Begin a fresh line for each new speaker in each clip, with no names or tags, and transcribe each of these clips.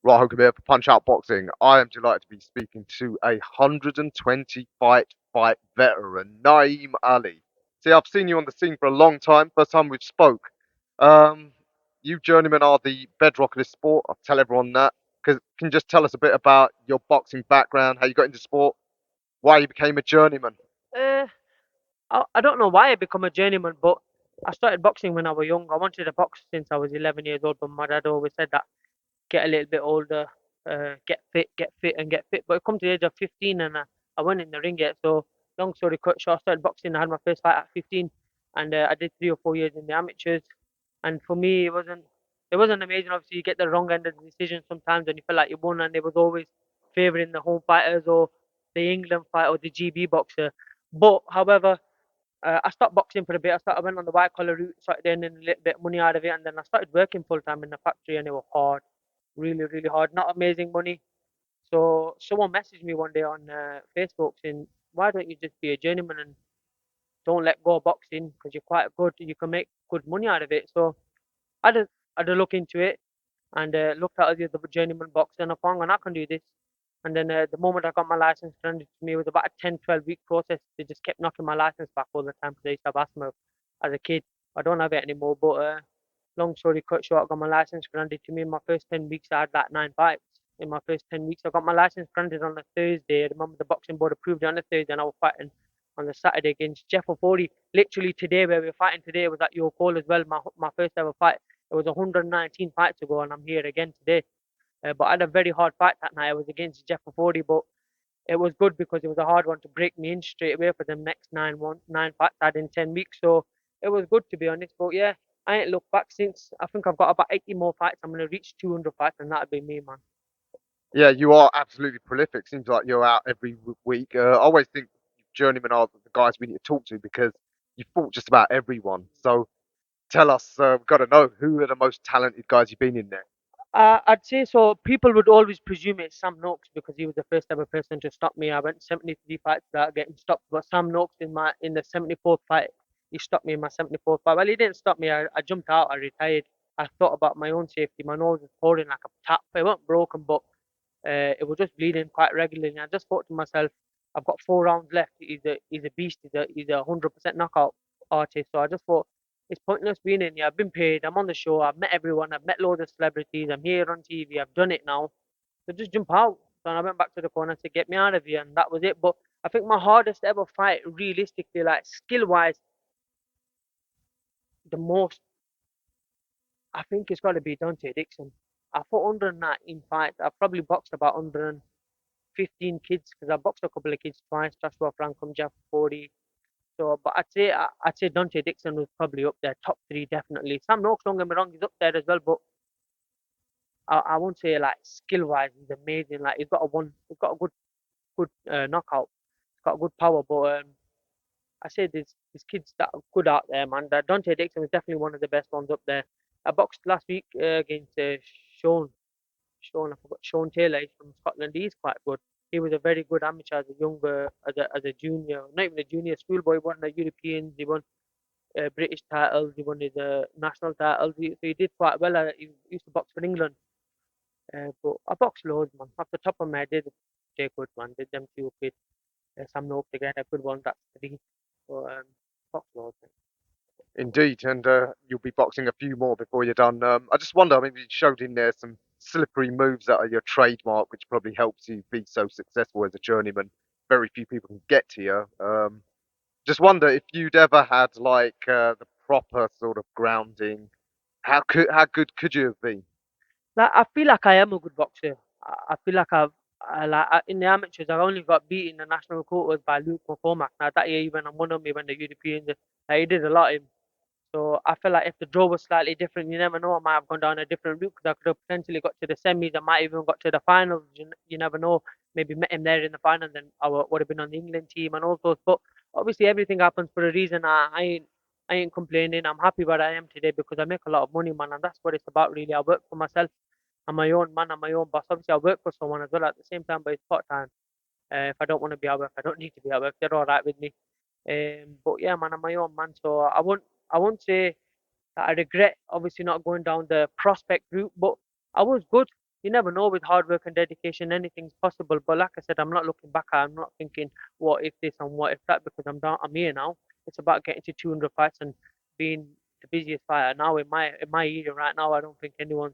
Rahul Kabir for Punch Out Boxing. I am delighted to be speaking to a 120 fight veteran, Naeem Ali. See, I've seen you on the scene for a long time. First time we've spoke. Um, you journeymen are the bedrock of this sport. I'll tell everyone that. Can you just tell us a bit about your boxing background, how you got into sport, why you became a journeyman?
Uh, I don't know why I become a journeyman, but I started boxing when I was young. I wanted to box since I was 11 years old, but my dad always said that get a little bit older, get fit, and get fit. But it come to the age of 15, and I went in the ring yet. So long story short, I started boxing. I had my first fight at 15, and I did 3 or 4 years in the amateurs. And for me, it wasn't amazing. Obviously, you get the wrong end of the decision sometimes, and you feel like you won. And it was always favouring the home fighters or the England fight or the GB boxer. But however, I stopped boxing for a bit. I went on the white collar route, started earning a little bit of money out of it, and then I started working full time in the factory, and it was hard, really, really hard. Not amazing money. So someone messaged me one day on Facebook saying, "Why don't you just be a journeyman and don't let go of boxing because you're quite good. You can make good money out of it." So I had a look into it and looked at the other journeyman boxer, and I found, and I can do this. And then the moment I got my license granted to me, it was about a 10, 12 week process. They just kept knocking my license back all the time because I used to have asthma as a kid. I don't have it anymore, but long story cut short, I got my license granted to me. In my first 10 weeks, I had like 9 fights. In my first 10 weeks, I got my license granted on a Thursday. I remember the boxing board approved it on a Thursday, and I was fighting on the Saturday against Jeff O'Forty. Literally today, where we were fighting today, was at your call as well. My first ever fight. It was 119 fights ago, and I'm here again today. But I had a very hard fight that night. I was against Jeff O'Forty, but it was good because it was a hard one to break me in straight away for the next 9 fights I had in 10 weeks. So it was good to be honest. But yeah, I ain't looked back since. I think I've got about 80 more fights. I'm gonna reach 200 fights, and that'll be me, man.
Yeah, you are absolutely prolific. Seems like you're out every week. I always think journeymen are the guys we need to talk to because you fought just about everyone. So tell us, we've got to know who are the most talented guys you've been in there.
I'd say so. People would always presume it's Sam Noakes because he was the first ever person to stop me. I went 73 fights without getting stopped, but Sam Noakes in the 74th fight, he stopped me in my 74th fight. Well, he didn't stop me. I jumped out. I retired. I thought about my own safety. My nose was pouring like a tap. It wasn't broken, but it was just bleeding quite regularly. And I just thought to myself, I've got 4 rounds left. He's a beast. He's a 100% knockout artist. So I just thought it's pointless being in here. I've been paid. I'm on the show. I've met everyone. I've met loads of celebrities. I'm here on TV. I've done it now. So just jump out. So I went back to the corner and said, get me out of here. And that was it. But I think my hardest ever fight, realistically, like skill wise, the most, I think it's got to be Dante Dixon. I fought 119 fights. I've probably boxed about 115 kids because I boxed a couple of kids twice, Joshua Frankham, Jeff 40. So, but I'd say Dante Dixon was probably up there, top three definitely. Sam Noakes, don't get me wrong, he's up there as well, but I won't say like skill wise he's amazing. Like he's got a good knockout, he's got good power. But I say there's kids that are good out there, man. That Dante Dixon was definitely one of the best ones up there. I boxed last week against Sean. I forgot Sean Taylor. He's from Scotland. He's quite good. He was a very good amateur as a younger, as a junior, not even a junior schoolboy. He won the Europeans. He won British titles. He won his national titles. So he did quite well. He used to box for England. But I boxed loads, man. Off the top of my head, they're good, man. Did them two kids. Some notes again. A good one. That's three. So boxed loads. Man.
Indeed, and you'll be boxing a few more before you're done. I just wonder, I mean, you showed in there some slippery moves that are your trademark, which probably helps you be so successful as a journeyman. Very few people can get to you. Just wonder if you'd ever had like the proper sort of grounding. How good could you have been?
Like I feel like I am a good boxer. I feel like in the amateurs I've only got beat in the national quarters by Luke McCormack. Now that year he went and won on me when the Europeans he did a lot. So I feel like if the draw was slightly different, you never know. I might have gone down a different route because I could have potentially got to the semis. I might even got to the finals. You never know. Maybe met him there in the final, then I would have been on the England team and all sorts. But obviously everything happens for a reason. I ain't complaining. I'm happy where I am today because I make a lot of money, man, and that's what it's about really. I work for myself. I'm my own man. I'm my own boss. Obviously I work for someone as well at the same time, but it's part time. If I don't want to be at work, I don't need to be at work. They're all right with me. But yeah, man, I'm my own man. So I won't say that I regret obviously not going down the prospect route, but I was good. you never know with hard work and dedication, anything's possible. But like I said, I'm not looking back. I'm not thinking what if this and what if that because I'm here now. It's about getting to 200 fights and being the busiest fighter now in my era right now. I don't think anyone,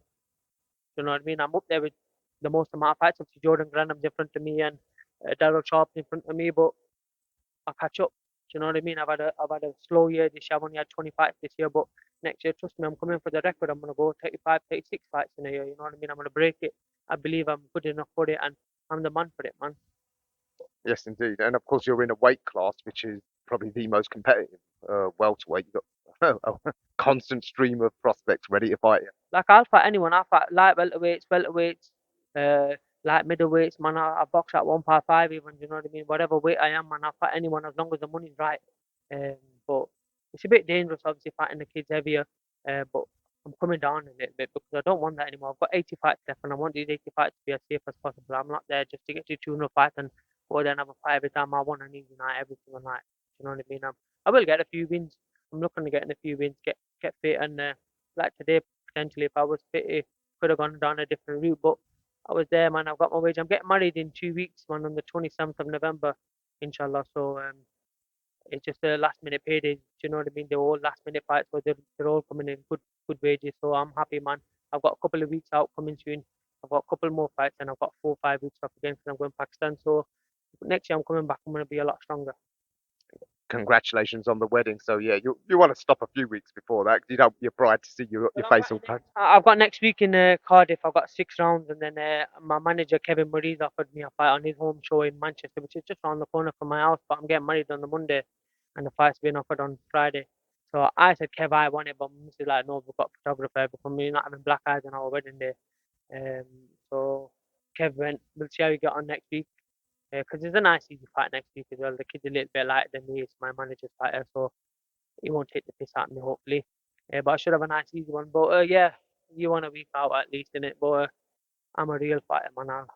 you know what I mean. I'm up there with the most amount of fights. Obviously, Jordan Granham's in front of me and Daryl Sharp's in front of me, but I'll catch up. Do you know what I mean? I've had a slow year this year. I've only had 20 fights this year, but next year, trust me, I'm coming for the record. I'm gonna go 35, 36 fights in a year. You know what I mean? I'm gonna break it. I believe I'm good enough for it, and I'm the man for it, man.
Yes, indeed. And of course, you're in a weight class which is probably the most competitive welterweight. You've got a constant stream of prospects ready to fight you.
Like I'll fight anyone. I'll fight light welterweights, uh, light middleweights, man. I box at 155 even. You know what I mean? Whatever weight I am, man. I'll fight anyone as long as the money's right. Um, but it's a bit dangerous, obviously, fighting the kids heavier. But I'm coming down a little bit because I don't want that anymore. I've got 80 fights left, and I want these 80 fights to be as safe as possible. I'm not there just to get to 200 fights and go there and have a fight every time I want an easy night every single night. You know what I mean? I will get a few wins. I'm looking to get a few wins, get fit, and like today potentially if I was fit, it could have gone down a different route. But I was there, man. I've got my wage. I'm getting married in 2 weeks, man, on the 27th of November, inshallah. So it's just a last minute payday. Do you know what I mean? They're all last minute fights, so they're all coming in good wages. So I'm happy, man. I've got a couple of weeks out coming soon. I've got a couple more fights, and I've got 4 or 5 weeks off again because I'm going to Pakistan. So next year I'm coming back. I'm going to be a lot stronger.
Congratulations on the wedding. So yeah, you want to stop a few weeks before that 'cause you don't want your bride to see your
Well, I'm
face all
fighting
packed.
I've got next week in Cardiff. I've got 6 rounds, and then my manager Kevin Murray's offered me a fight on his home show in Manchester, which is just around the corner from my house. But I'm getting married on the Monday, and the fight's been offered on Friday. So I said, Kev, I want it, but Mrs. like, no, we've got a photographer because we're not having black eyes on our wedding day. So Kev went. We'll see how we get on next week. Because it's a nice easy fight next week as well. The kid's a little bit lighter than me. It's my manager's fighter, so he won't take the piss out of me, hopefully. But I should have a nice easy one. But yeah, you want a week out at least in it. But I'm a real fighter, man.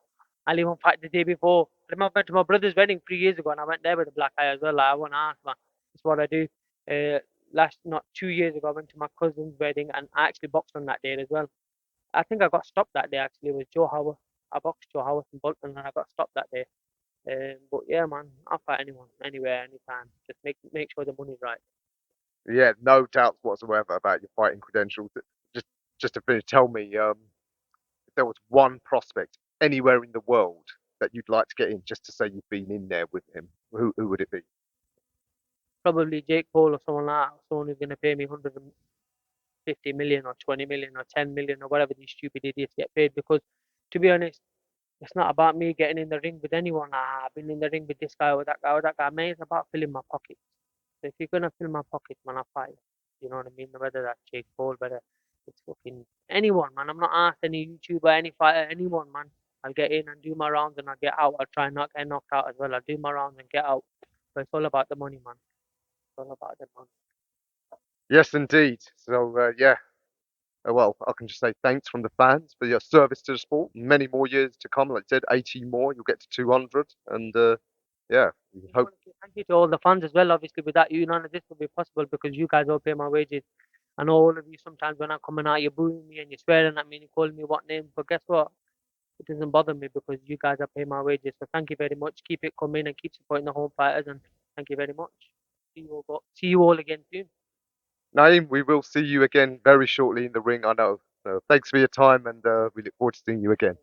I'll even fight the day before. I remember I went to my brother's wedding 3 years ago, and I went there with a black eye as well. Like, I want to ask, man. That's what I do. Not 2 years ago, I went to my cousin's wedding, and I actually boxed on that day as well. I think I got stopped that day. Actually, it was Joe Howard. I boxed Joe Howard in Bolton, and I got stopped that day. But yeah, man, I'll fight anyone, anywhere, anytime. Just make sure the money's right.
Yeah, no doubts whatsoever about your fighting credentials. Just just to finish, tell me if there was one prospect anywhere in the world that you'd like to get in, just to say you've been in there with him, who would it be?
Probably Jake Paul or someone like that, someone who's going to pay me 150 million or 20 million or 10 million or whatever these stupid idiots get paid. Because to be honest, it's not about me getting in the ring with anyone. I've been in the ring with this guy or that guy or that guy. Man, it's about filling my pockets. So if you're gonna fill my pockets, man, I'll fight you. You know what I mean? Whether that's Jake Paul, whether it's fucking anyone, man. I'm not asked any YouTuber, any fighter, anyone, man. I'll get in and do my rounds and I'll get out. I'll try and not get knocked out as well. I'll do my rounds and get out. But it's all about the money, man. It's all about the money.
Yes, indeed. So yeah, well, I can just say thanks from the fans for your service to the sport. Many more years to come. Like I said, 80 more, you'll get to 200, and yeah, we
Just
hope.
want to say thank you to all the fans as well. Obviously, without you, none of this would be possible because you guys all pay my wages. I know all of you sometimes when I'm coming out, you're booing me and you're swearing at me and you're calling me what names. But guess what? It doesn't bother me because you guys are paying my wages. So thank you very much. Keep it coming and keep supporting the home fighters. And thank you very much. See you all again soon.
Naeem, we will see you again very shortly in the ring, I know. So thanks for your time, and we look forward to seeing you again.